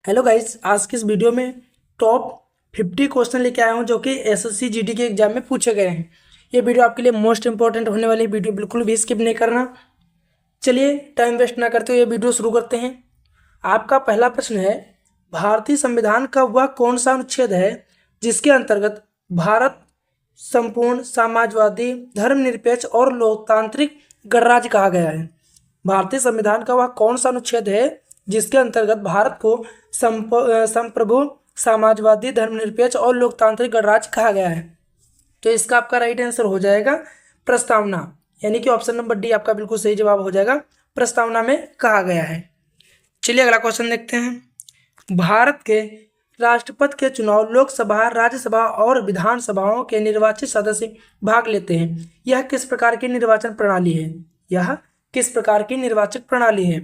Hello guys, आज की इस वीडियो में टॉप 50 क्वेश्चन लेके आया हूँ जो कि एसएससी जीडी के एग्जाम में पूछे गए हैं। ये वीडियो आपके लिए मोस्ट इंपॉर्टेंट होने वाली वीडियो, बिल्कुल भी स्किप नहीं करना। चलिए टाइम वेस्ट ना करते हुए ये वीडियो शुरू करते हैं। आपका पहला प्रश्न है, भारतीय संविधान का वह कौन सा अनुच्छेद है जिसके अंतर्गत भारत संपूर्ण समाजवादी, धर्मनिरपेक्ष और लोकतांत्रिक गणराज्य कहा गया है? भारतीय संविधान का वह कौन सा अनुच्छेद है जिसके अंतर्गत भारत को संप्रभु, समाजवादी, धर्मनिरपेक्ष और लोकतांत्रिक गणराज्य कहा गया है? तो इसका आपका राइट आंसर हो जाएगा प्रस्तावना, यानी कि ऑप्शन नंबर डी आपका बिल्कुल सही जवाब हो जाएगा। प्रस्तावना में कहा गया है। चलिए अगला क्वेश्चन देखते हैं। भारत के राष्ट्रपति के चुनाव लोकसभा, राज्यसभा और विधानसभाओं के निर्वाचित सदस्य भाग लेते हैं। यह किस प्रकार की निर्वाचन प्रणाली है? यह किस प्रकार की निर्वाचन प्रणाली है?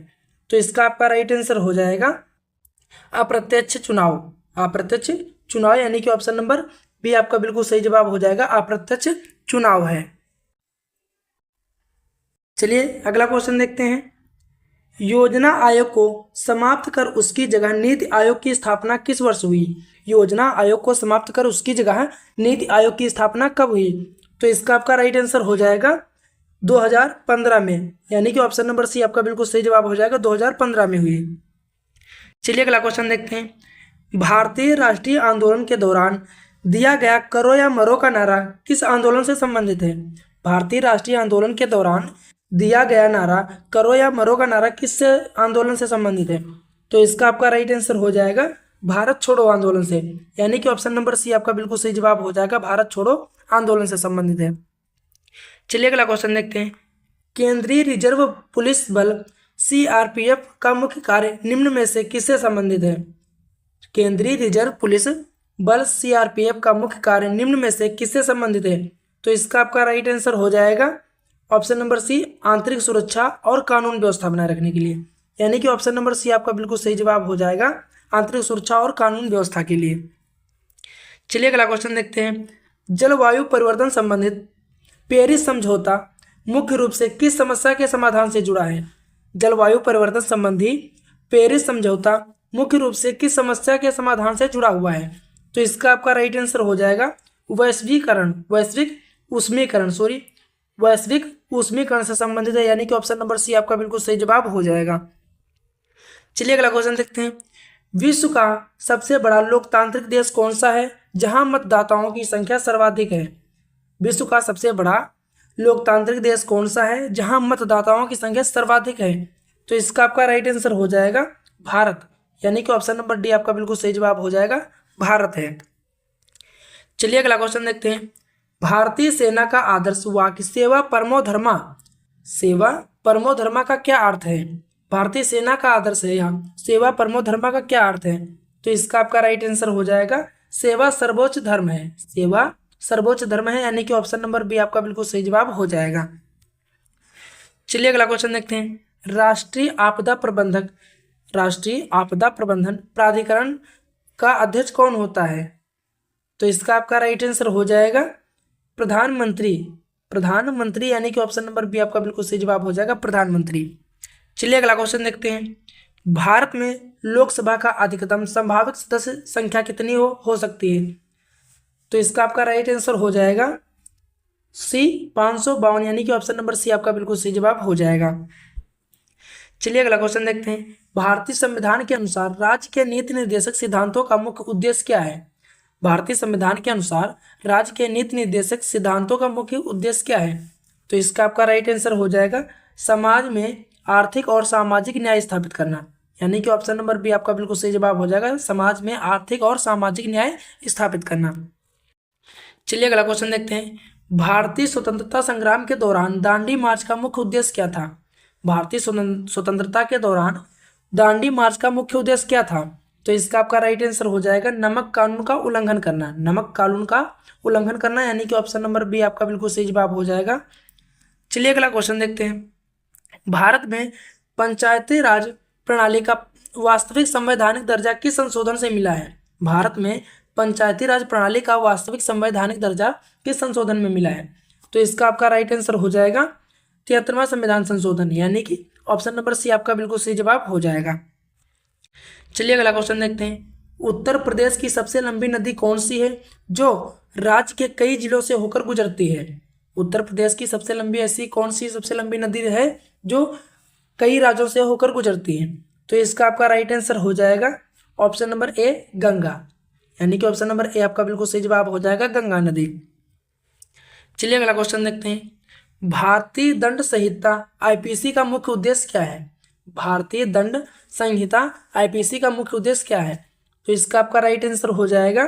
तो इसका आपका राइट आंसर हो जाएगा अप्रत्यक्ष चुनाव। अप्रत्यक्ष चुनाव यानी कि ऑप्शन नंबर बी आपका बिल्कुल सही जवाब हो जाएगा, अप्रत्यक्ष चुनाव है। चलिए अगला क्वेश्चन देखते हैं। योजना आयोग को समाप्त कर उसकी जगह नीति आयोग की स्थापना किस वर्ष हुई? योजना आयोग को समाप्त कर उसकी जगह नीति आयोग की स्थापना कब हुई? तो इसका आपका राइट आंसर हो जाएगा 2015 में, यानी कि ऑप्शन नंबर सी आपका बिल्कुल सही जवाब हो जाएगा, 2015 में हुई। चलिए अगला क्वेश्चन देखते हैं। भारतीय राष्ट्रीय आंदोलन के दौरान दिया गया करो या मरो का नारा किस आंदोलन से संबंधित है? भारतीय राष्ट्रीय आंदोलन के दौरान दिया गया नारा करो या मरो का नारा किस आंदोलन से संबंधित है? तो इसका आपका राइट आंसर हो जाएगा भारत छोड़ो आंदोलन से, यानी कि ऑप्शन नंबर सी आपका बिल्कुल सही जवाब हो जाएगा, भारत छोड़ो आंदोलन से संबंधित है। चलिए अगला क्वेश्चन देखते हैं। केंद्रीय रिजर्व पुलिस बल सीआरपीएफ का मुख्य कार्य निम्न में से किससे संबंधित है? केंद्रीय रिजर्व पुलिस बल सीआरपीएफ का मुख्य कार्य निम्न में से किससे संबंधित है? तो इसका आपका राइट आंसर हो जाएगा ऑप्शन नंबर सी, आंतरिक सुरक्षा और कानून व्यवस्था बनाए रखने के लिए, यानी कि ऑप्शन नंबर सी आपका बिल्कुल सही जवाब हो जाएगा, आंतरिक सुरक्षा और कानून व्यवस्था के लिए। चलिए अगला क्वेश्चन देखते हैं। जलवायु परिवर्तन संबंधित पेरिस समझौता मुख्य रूप से किस समस्या के समाधान से जुड़ा है? जलवायु परिवर्तन संबंधी पेरिस समझौता मुख्य रूप से किस समस्या के समाधान से जुड़ा हुआ है? तो इसका आपका राइट आंसर हो जाएगा वैश्विक ऊष्मीकरण से संबंधित है, यानी कि ऑप्शन नंबर सी आपका बिल्कुल सही जवाब हो जाएगा। चलिए अगला क्वेश्चन देखते हैं। विश्व का सबसे बड़ा लोकतांत्रिक देश कौन सा है जहां मतदाताओं की संख्या सर्वाधिक है? विश्व का सबसे बड़ा लोकतांत्रिक देश कौन सा है जहां मतदाताओं की संख्या सर्वाधिक है? तो इसका आपका राइट आंसर हो जाएगा भारत, यानी कि ऑप्शन नंबर डी आपका बिल्कुल सही जवाब हो जाएगा, भारत है। चलिए अगला क्वेश्चन देखते हैं। भारतीय सेना का आदर्श वाक्य सेवा परमो धर्मा, सेवा परमो धर्मा का क्या अर्थ है? भारतीय सेना का आदर्श है यहाँ सेवा परमो धर्मा का क्या अर्थ है? तो इसका आपका राइट आंसर हो जाएगा सेवा सर्वोच्च धर्म है, सेवा सर्वोच्च धर्म है, यानी कि ऑप्शन नंबर बी आपका बिल्कुल सही जवाब हो जाएगा। चलिए अगला क्वेश्चन देखते हैं। राष्ट्रीय आपदा प्रबंधन प्राधिकरण का अध्यक्ष कौन होता है? तो इसका आपका राइट आंसर हो जाएगा प्रधानमंत्री, यानी कि ऑप्शन नंबर बी आपका बिल्कुल सही जवाब हो जाएगा, प्रधानमंत्री। चलिए अगला क्वेश्चन देखते हैं। भारत में लोकसभा का अधिकतम संभावित सदस्य संख्या कितनी हो सकती है? तो इसका आपका राइट आंसर हो जाएगा सी 552, यानी कि ऑप्शन नंबर सी आपका बिल्कुल सही जवाब हो जाएगा। चलिए अगला क्वेश्चन देखते हैं। भारतीय संविधान के अनुसार राज्य के नीति निर्देशक सिद्धांतों का मुख्य उद्देश्य क्या है? भारतीय संविधान के अनुसार राज्य के नीति निर्देशक सिद्धांतों का मुख्य उद्देश्य क्या है? तो इसका आपका राइट आंसर हो जाएगा समाज में आर्थिक और सामाजिक न्याय स्थापित करना, यानी कि ऑप्शन नंबर बी आपका बिल्कुल सही जवाब हो जाएगा, समाज में आर्थिक और सामाजिक न्याय स्थापित करना। चलिए अगला क्वेश्चन देखते हैं। भारतीय स्वतंत्रता संग्राम के दौरान दांडी मार्च का मुख्य उद्देश्य क्या था? भारतीय स्वतंत्रता के दौरान दांडी मार्च का मुख्य उद्देश्य क्या था? तो इसका आपका राइट आंसर हो जाएगा नमक कानून का उल्लंघन करना, नमक कानून का उल्लंघन करना, यानी कि ऑप्शन नंबर बी आपका बिल्कुल सही जवाब हो जाएगा। चलिए अगला क्वेश्चन देखते हैं। भारत में पंचायती राज प्रणाली का वास्तविक संवैधानिक दर्जा किस संशोधन से मिला है? भारत में पंचायती राज प्रणाली का वास्तविक संवैधानिक दर्जा किस संशोधन में मिला है? तो इसका आपका राइट आंसर हो जाएगा 73वां संविधान संशोधन, यानी कि ऑप्शन नंबर सी आपका बिल्कुल सही जवाब हो जाएगा। चलिए अगला क्वेश्चन देखते हैं। उत्तर प्रदेश की सबसे लंबी नदी कौन सी है जो राज्य के कई जिलों से होकर गुजरती है? उत्तर प्रदेश की सबसे लंबी ऐसी कौन सी सबसे लंबी नदी है जो कई राज्यों से होकर गुजरती है? तो इसका आपका राइट आंसर हो जाएगा ऑप्शन नंबर ए, गंगा। यानी कि ऑप्शन नंबर ए आपका बिल्कुल सही जवाब हो जाएगा, गंगा नदी। चलिए अगला क्वेश्चन देखते हैं। भारतीय दंड संहिता आईपीसी का मुख्य उद्देश्य क्या है? भारतीय दंड संहिता आईपीसी का मुख्य उद्देश्य क्या है? तो इसका आपका राइट आंसर हो जाएगा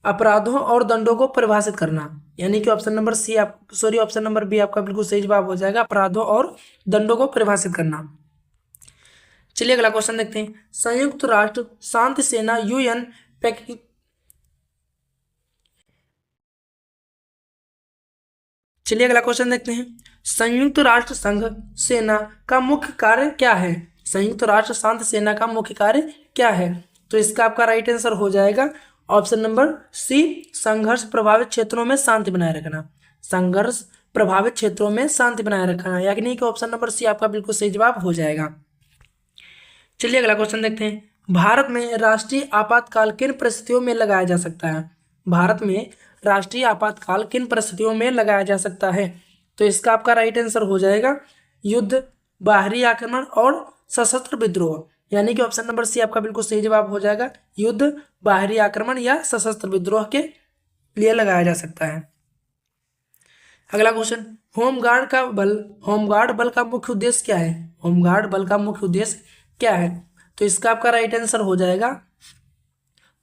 अपराधों और दंडों को परिभाषित करना। यानी कि option number C option number B आपका बिल्कुल सही जवाब हो जाएगा, अपराधों और दंडों को परिभाषित करना। चलिए अगला क्वेश्चन देखते हैं। संयुक्त राष्ट्र शांति सेना यूएन चलिए अगला क्वेश्चन देखते हैं। संयुक्त राष्ट्र संघ सेना का मुख्य कार्य क्या है? संयुक्त राष्ट्र शांति सेना का मुख्य कार्य क्या है? तो इसका आपका राइट आंसर हो जाएगा ऑप्शन नंबर सी, संघर्ष प्रभावित क्षेत्रों में शांति बनाए रखना। संघर्ष प्रभावित क्षेत्रों में शांति बनाए रखना, यानी कि ऑप्शन नंबर सी आपका बिल्कुल सही जवाब हो जाएगा। चलिए अगला क्वेश्चन देखते हैं। भारत में राष्ट्रीय आपातकाल किन परिस्थितियों में लगाया जा सकता है? भारत में राष्ट्रीय आपातकाल किन परिस्थितियों में लगाया जा सकता है? तो इसका आपका राइट आंसर हो जाएगा युद्ध, बाहरी आक्रमण और सशस्त्र विद्रोह। यानी कि ऑप्शन नंबर सी आपका बिल्कुल सही जवाब हो जाएगा, युद्ध, बाहरी आक्रमण या सशस्त्र विद्रोह के लिए लगाया जा सकता है। अगला क्वेश्चन। होमगार्ड बल का मुख्य उद्देश्य क्या है? होमगार्ड बल का मुख्य उद्देश्य क्या है? तो इसका आपका राइट आंसर हो जाएगा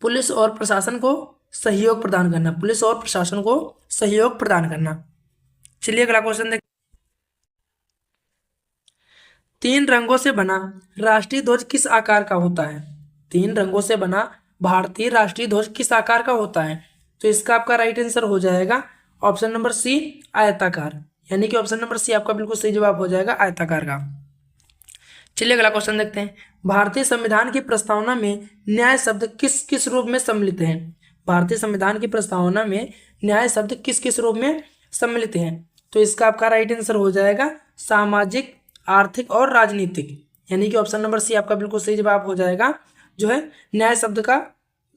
पुलिस और प्रशासन को सहयोग प्रदान करना। पुलिस और प्रशासन को सहयोग प्रदान करना। चलिए अगला क्वेश्चन देख। 3 रंगों से बना राष्ट्रीय ध्वज किस आकार का होता है? 3 रंगों से बना भारतीय राष्ट्रीय ध्वज किस आकार का होता है? तो इसका आपका राइट आंसर हो जाएगा ऑप्शन नंबर सी, आयताकार। यानी कि ऑप्शन नंबर सी आपका बिल्कुल सही जवाब हो जाएगा, आयताकार का। चलिए अगला क्वेश्चन देखते हैं। भारतीय संविधान की प्रस्तावना में न्याय शब्द किस किस रूप में सम्मिलित है? भारतीय संविधान की प्रस्तावना में न्याय शब्द किस किस रूप में सम्मिलित है? तो इसका आपका राइट आंसर हो जाएगा सामाजिक, आर्थिक और राजनीतिक। यानी कि ऑप्शन नंबर सी आपका बिल्कुल सही जवाब हो जाएगा, जो है न्याय शब्द का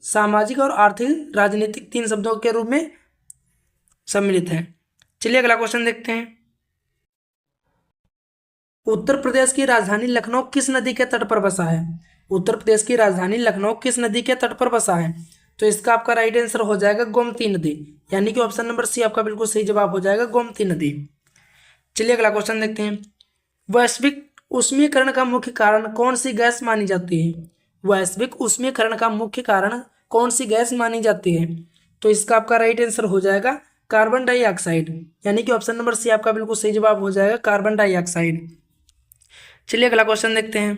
सामाजिक और आर्थिक, राजनीतिक 3 शब्दों के रूप में सम्मिलित है। चलिए अगला क्वेश्चन देखते हैं। उत्तर प्रदेश की राजधानी लखनऊ किस नदी के तट पर बसा है? उत्तर प्रदेश की राजधानी लखनऊ किस नदी के तट पर बसा है? तो इसका आपका राइट आंसर हो जाएगा गोमती नदी। यानी कि ऑप्शन नंबर सी आपका बिल्कुल सही जवाब हो जाएगा, गोमती नदी। चलिए अगला क्वेश्चन देखते हैं। वैश्विक उष्मीकरण का मुख्य कारण कौन सी गैस मानी जाती है? वैश्विक उष्मीकरण का मुख्य कारण कौन सी गैस मानी जाती है? तो इसका आपका राइट आंसर हो जाएगा कार्बन डाइऑक्साइड। यानी कि ऑप्शन नंबर सी आपका बिल्कुल सही जवाब हो जाएगा, कार्बन डाइऑक्साइड। चलिए अगला क्वेश्चन देखते हैं।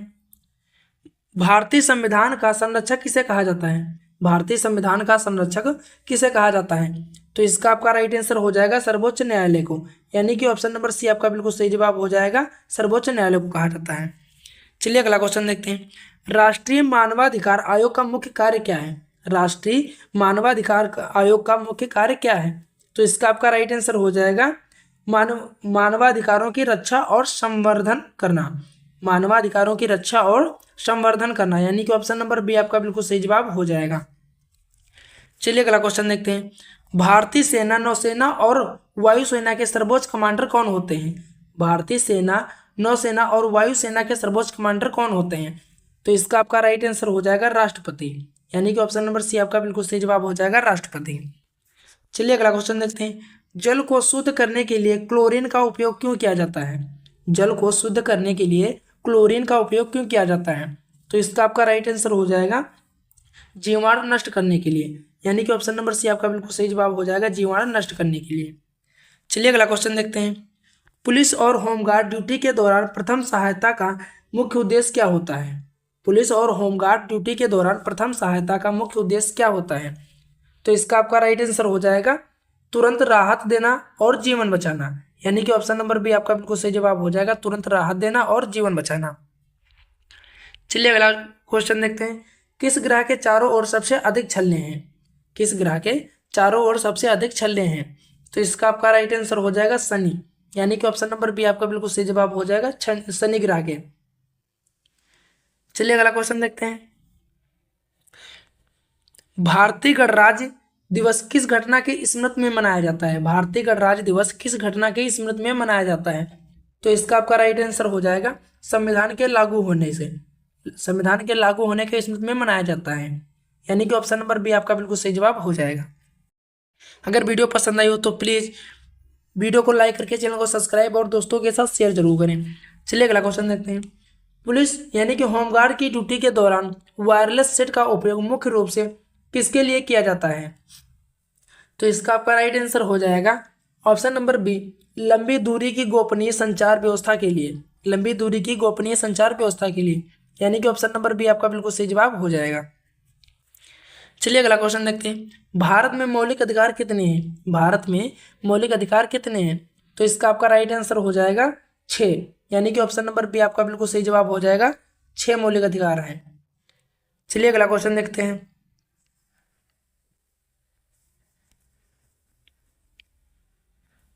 भारतीय संविधान का संरक्षक किसे कहा जाता है? भारतीय संविधान का संरक्षक किसे कहा जाता है? तो इसका आपका राइट आंसर हो जाएगा सर्वोच्च न्यायालय को। यानी कि ऑप्शन नंबर सी आपका बिल्कुल सही जवाब हो जाएगा, सर्वोच्च न्यायालय को कहा जाता है। चलिए अगला क्वेश्चन देखते हैं। राष्ट्रीय मानवाधिकार आयोग का मुख्य कार्य क्या है? राष्ट्रीय मानवाधिकार आयोग का मुख्य कार्य क्या है? तो इसका आपका राइट आंसर हो जाएगा मानवाधिकारों की रक्षा और संवर्धन करना। मानवाधिकारों की रक्षा और संवर्धन करना, यानी कि ऑप्शन नंबर बी आपका बिल्कुल सही जवाब हो जाएगा। चलिए अगला क्वेश्चन देखते हैं। भारतीय सेना, नौसेना और वायुसेना के सर्वोच्च कमांडर कौन होते हैं? भारतीय सेना, नौसेना और वायुसेना के सर्वोच्च कमांडर कौन होते हैं? तो इसका आपका राइट आंसर हो जाएगा राष्ट्रपति। यानी कि ऑप्शन नंबर सी आपका बिल्कुल सही जवाब हो जाएगा, राष्ट्रपति। चलिए अगला क्वेश्चन देखते हैं। जल को शुद्ध करने के लिए क्लोरीन का उपयोग क्यों किया जाता है? जल को शुद्ध करने के लिए क्लोरीन का उपयोग क्यों किया जाता है? तो इसका आपका राइट आंसर हो जाएगा जीवाणु नष्ट करने के लिए। यानी कि ऑप्शन नंबर सी आपका बिल्कुल सही जवाब हो जाएगा, जीवाणु नष्ट करने के लिए। चलिए अगला क्वेश्चन देखते हैं। पुलिस और होमगार्ड ड्यूटी के दौरान प्रथम सहायता का मुख्य उद्देश्य क्या होता है? पुलिस और होमगार्ड ड्यूटी के दौरान प्रथम सहायता का मुख्य उद्देश्य क्या होता है? तो इसका आपका राइट आंसर हो जाएगा तुरंत राहत देना और जीवन बचाना। यानी कि ऑप्शन नंबर बी आपका बिल्कुल सही जवाब हो जाएगा, तुरंत राहत देना और जीवन बचाना। चलिए अगला क्वेश्चन देखते हैं। किस ग्रह के चारों ओर सबसे अधिक छल्ले हैं? किस ग्रह के चारों ओर सबसे अधिक छल्ले हैं? तो इसका आपका राइट आंसर हो जाएगा शनि। यानी कि ऑप्शन नंबर बी आपका बिल्कुल सही जवाब हो जाएगा, शनि ग्रह के। चलिए अगला क्वेश्चन देखते हैं। भारतीय गणराज्य दिवस किस घटना के स्मृति में मनाया जाता है? भारतीय गणराज्य दिवस किस घटना के स्मृति में मनाया जाता है? तो इसका आपका राइट आंसर हो जाएगा संविधान के लागू होने से, संविधान के लागू होने के स्मृति में मनाया जाता है, यानी कि ऑप्शन नंबर बी आपका बिल्कुल सही जवाब हो जाएगा। अगर वीडियो पसंद आई हो तो प्लीज़ वीडियो को लाइक करके चैनल को सब्सक्राइब और दोस्तों के साथ शेयर जरूर करें। चलिए अगला क्वेश्चन देखते हैं। पुलिस यानी कि होमगार्ड की ड्यूटी के दौरान वायरलेस सेट का उपयोग मुख्य रूप से किसके लिए किया जाता है? तो इसका आपका राइट आंसर हो जाएगा ऑप्शन नंबर बी, लंबी दूरी की गोपनीय संचार व्यवस्था के लिए, लंबी दूरी की गोपनीय संचार व्यवस्था के लिए, यानी कि ऑप्शन नंबर बी आपका बिल्कुल सही जवाब हो जाएगा। चलिए अगला क्वेश्चन देखते हैं। भारत में मौलिक अधिकार कितने हैं? भारत में मौलिक अधिकार कितने हैं? तो इसका आपका राइट आंसर हो जाएगा 6, यानी कि ऑप्शन नंबर बी आपका बिल्कुल सही जवाब हो जाएगा, 6 मौलिक अधिकार हैं। चलिए अगला क्वेश्चन देखते हैं।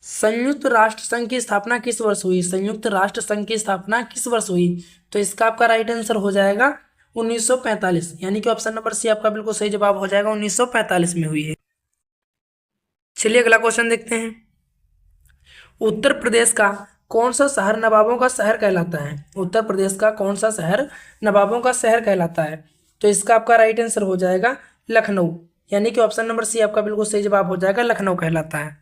संयुक्त राष्ट्र संघ की स्थापना किस वर्ष हुई? संयुक्त राष्ट्र संघ की स्थापना किस वर्ष हुई? तो इसका आपका राइट आंसर हो जाएगा 1945, यानी कि ऑप्शन नंबर सी आपका बिल्कुल सही जवाब हो जाएगा, 1945 में हुई है। चलिए अगला क्वेश्चन देखते हैं। उत्तर प्रदेश का कौन सा शहर नवाबों का शहर कहलाता है? उत्तर प्रदेश का कौन सा शहर नवाबों का शहर कहलाता है? तो इसका आपका राइट आंसर हो जाएगा लखनऊ, यानी कि ऑप्शन नंबर सी आपका बिल्कुल सही जवाब हो जाएगा, लखनऊ कहलाता है।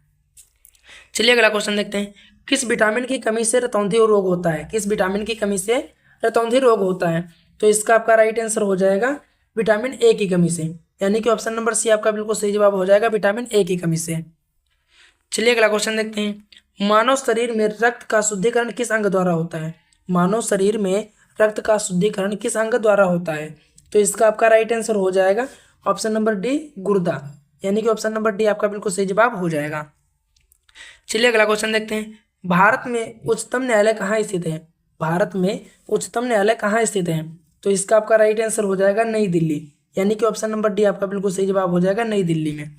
चलिए अगला क्वेश्चन देखते हैं। किस विटामिन की कमी से रतौंधी रोग होता है? किस विटामिन की कमी से रतौंधी रोग होता है? तो इसका आपका राइट आंसर हो जाएगा विटामिन ए की कमी से, यानी कि ऑप्शन नंबर सी आपका बिल्कुल सही जवाब हो जाएगा, विटामिन ए की कमी से। चलिए अगला क्वेश्चन देखते हैं। मानव शरीर में रक्त का शुद्धिकरण किस अंग द्वारा होता है? मानव शरीर में रक्त का शुद्धिकरण किस अंग द्वारा होता है? तो इसका आपका राइट आंसर हो जाएगा ऑप्शन नंबर डी, गुर्दा, यानी कि ऑप्शन नंबर डी आपका बिल्कुल सही जवाब हो जाएगा। चलिए अगला क्वेश्चन देखते हैं। भारत में उच्चतम न्यायालय कहाँ स्थित है? भारत में उच्चतम न्यायालय कहाँ स्थित है? तो इसका आपका राइट आंसर हो जाएगा नई दिल्ली, यानी कि ऑप्शन नंबर डी आपका बिल्कुल सही जवाब हो जाएगा, नई दिल्ली में।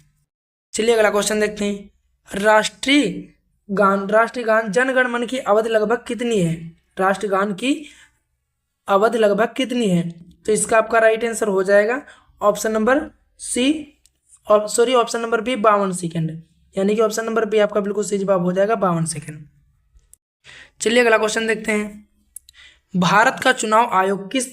चलिए अगला क्वेश्चन देखते हैं। राष्ट्रीय गान जन गण मन की अवधि लगभग कितनी है? राष्ट्रीय गान की अवधि लगभग कितनी है? तो इसका आपका राइट आंसर हो जाएगा option number option number B 52 second, यानी कि ऑप्शन नंबर बी आपका बिल्कुल सही जवाब हो जाएगा 52 सेकेंड। चलिए अगला क्वेश्चन देखते हैं। भारत का चुनाव आयोग किस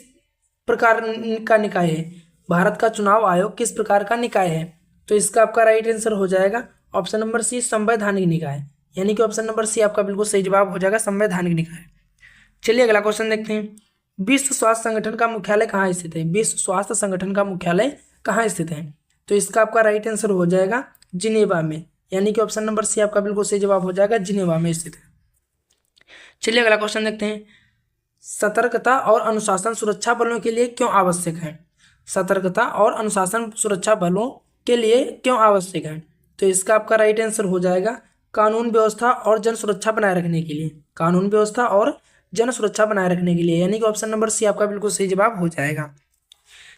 प्रकार का निकाय है? भारत का चुनाव आयोग किस प्रकार का निकाय है? तो इसका आपका राइट आंसर हो जाएगा ऑप्शन नंबर सी, संवैधानिक निकाय, यानी कि ऑप्शन नंबर सी आपका बिल्कुल सही जवाब हो जाएगा, संवैधानिक निकाय। चलिए अगला क्वेश्चन देखते हैं। विश्व स्वास्थ्य संगठन का मुख्यालय कहाँ स्थित है? विश्व स्वास्थ्य संगठन का मुख्यालय कहाँ स्थित है? तो इसका आपका राइट आंसर हो जाएगा जिनेवा में, यानी कि ऑप्शन नंबर सी आपका बिल्कुल सही जवाब हो जाएगा, जिनेवा में स्थित है। चलिए अगला क्वेश्चन देखते हैं। सतर्कता और अनुशासन सुरक्षा बलों के लिए क्यों आवश्यक है? सतर्कता और अनुशासन सुरक्षा बलों के लिए क्यों आवश्यक है? तो इसका आपका राइट आंसर हो जाएगा कानून व्यवस्था और जन सुरक्षा बनाए रखने के लिए, कानून व्यवस्था और जन सुरक्षा बनाए रखने के लिए, यानी कि ऑप्शन नंबर सी आपका बिल्कुल सही जवाब हो जाएगा।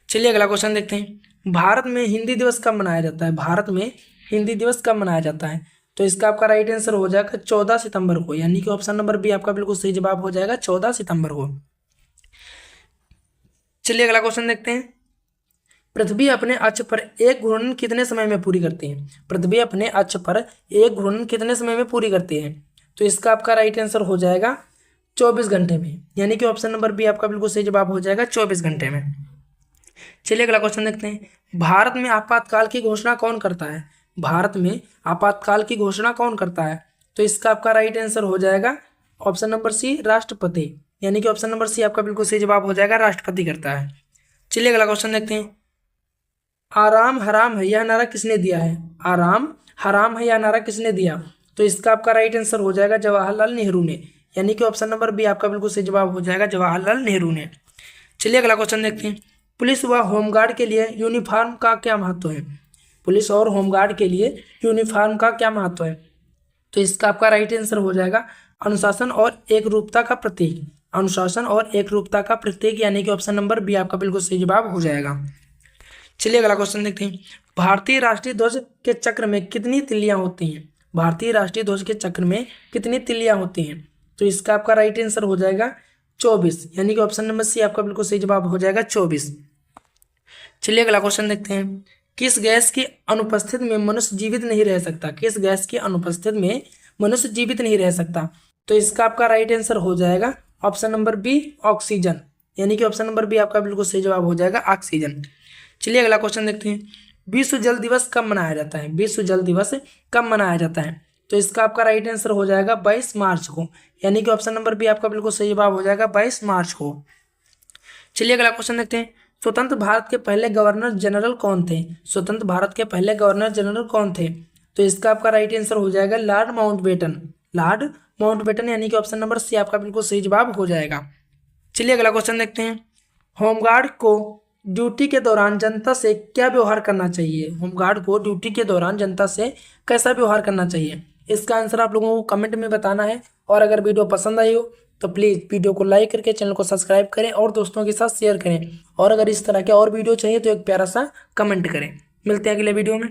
चलिए अगला क्वेश्चन देखते हैं। भारत में हिंदी दिवस कब मनाया जाता है? भारत में हिंदी दिवस कब मनाया जाता है? तो इसका आपका राइट आंसर हो जाएगा 14 सितंबर को, यानी कि ऑप्शन नंबर बी आपका बिल्कुल सही जवाब हो जाएगा, 14 सितंबर को। चलिए अगला क्वेश्चन देखते हैं। पृथ्वी अपने अक्ष पर एक घूर्णन कितने समय में पूरी करती है? पृथ्वी अपने अक्ष पर एक घूर्णन कितने समय में पूरी करती है? तो इसका आपका राइट आंसर हो जाएगा 24 घंटे में, यानी कि ऑप्शन नंबर बी आपका बिल्कुल सही जवाब हो जाएगा, 24 घंटे में। चलिए अगला क्वेश्चन देखते हैं। भारत में आपातकाल की घोषणा कौन करता है? भारत में आपातकाल की घोषणा कौन करता है? तो इसका आपका राइट आंसर हो जाएगा ऑप्शन नंबर सी, राष्ट्रपति, यानी कि ऑप्शन नंबर सी आपका बिल्कुल सही जवाब हो जाएगा, राष्ट्रपति करता है। चलिए अगला क्वेश्चन देखते हैं। आराम हराम है यह नारा किसने दिया है? आराम हराम है यह नारा किसने दिया? तो इसका आपका राइट आंसर हो जाएगा जवाहरलाल नेहरू ने, यानी कि ऑप्शन नंबर बी आपका बिल्कुल सही जवाब हो जाएगा, जवाहरलाल नेहरू ने। चलिए अगला क्वेश्चन देखते हैं। पुलिस व होमगार्ड के लिए यूनिफॉर्म का क्या महत्व है? पुलिस और होमगार्ड के लिए यूनिफॉर्म का क्या महत्व है? तो इसका आपका राइट आंसर हो जाएगा अनुशासन और एकरूपता का प्रतीक, अनुशासन और एकरूपता का प्रतीक, यानी कि ऑप्शन नंबर बी आपका बिल्कुल सही जवाब हो जाएगा। चलिए अगला क्वेश्चन देखते हैं। भारतीय राष्ट्रीय ध्वज के चक्र में कितनी तिल्लियां होती हैं? भारतीय राष्ट्रीय ध्वज के चक्र में कितनी तिल्लियां होती हैं? तो इसका आपका राइट आंसर हो जाएगा 24, यानी कि ऑप्शन नंबर सी आपका बिल्कुल सही जवाब हो जाएगा, 24। चलिए अगला क्वेश्चन देखते हैं। किस गैस की अनुपस्थिति में मनुष्य जीवित नहीं रह सकता? किस गैस की अनुपस्थिति में मनुष्य जीवित नहीं रह सकता? तो इसका आपका राइट आंसर हो जाएगा ऑप्शन नंबर बी, ऑक्सीजन। यानी कि ऑप्शन नंबर बी आपका बिल्कुल सही जवाब हो जाएगा, ऑक्सीजन। चलिए अगला क्वेश्चन देखते हैं। विश्व जल दिवस कब मनाया जाता है? विश्व जल दिवस कब मनाया जाता है? तो इसका आपका राइट आंसर हो जाएगा 22 मार्च को। यानी कि ऑप्शन नंबर बी आपका बिल्कुल सही जवाब हो जाएगा 22 मार्च को। चलिए अगला क्वेश्चन देखते हैं। स्वतंत्र भारत के पहले गवर्नर जनरल कौन थे? स्वतंत्र भारत के पहले गवर्नर जनरल कौन थे? तो इसका आपका राइट आंसर हो जाएगा लॉर्ड माउंटबेटन। लॉर्ड माउंटबेटन, यानी कि ऑप्शन नंबर सी आपका बिल्कुल सही जवाब हो जाएगा। चलिए अगला क्वेश्चन देखते हैं। होमगार्ड को ड्यूटी के दौरान जनता से क्या व्यवहार करना चाहिए? होमगार्ड को ड्यूटी के दौरान जनता से कैसा व्यवहार करना चाहिए? इसका आंसर आप लोगों को कमेंट में बताना है। और अगर वीडियो पसंद आई हो तो प्लीज़ वीडियो को लाइक करके चैनल को सब्सक्राइब करें और दोस्तों के साथ शेयर करें। और अगर इस तरह के और वीडियो चाहिए तो एक प्यारा सा कमेंट करें। मिलते हैं अगले वीडियो में।